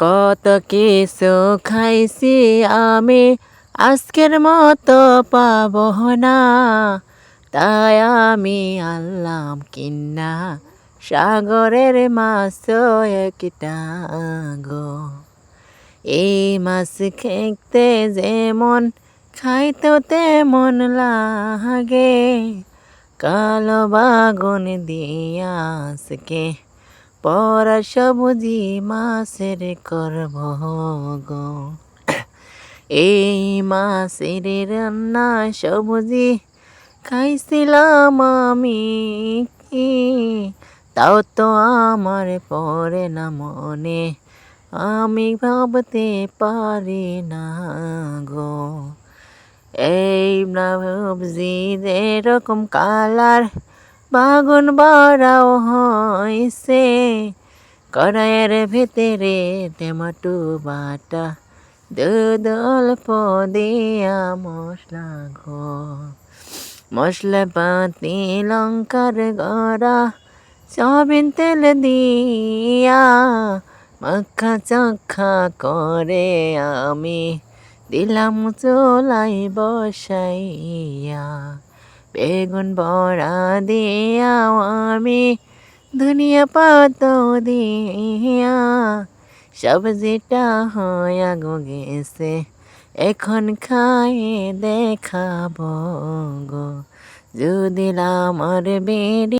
কত কিছু খাইছি আমি, আজকের মতো পাবো না। তাই আমি আনলাম কিনা সাগরের মাছ একটা গো। এই মাছ খেতে যেমন খাইতেও তেমন লাগে, কালো বাগুন দিয়া আজকে পরা সবজি মাছের করব গো। এই মাছের রান্না সবজি খাইছিলাম আমি কি, তাও তো আমার পড়ে না মনে, আমি ভাবতে পারি না গো। এই সবজি যেরকম কালার বাগুন বড়াও হয়েছে, কড়াইয়ের ভেতরে টমেটো বাটা, দুধ অল্প দিয়া মশলা ঘো, মশলা পাতি লঙ্কার গড়া, সয়াবিন তেল দিয়া মাখা চাখা করে আমি দিলাম চুলাই বসাইয়া। বেগুন বড়া দিয়াও আমি ধনিয়া পাতা দিয়া, সবজিটা হয়ে গেছে, এখন খাইয়ে দেখাবো গো। যদি আমার বেড়ি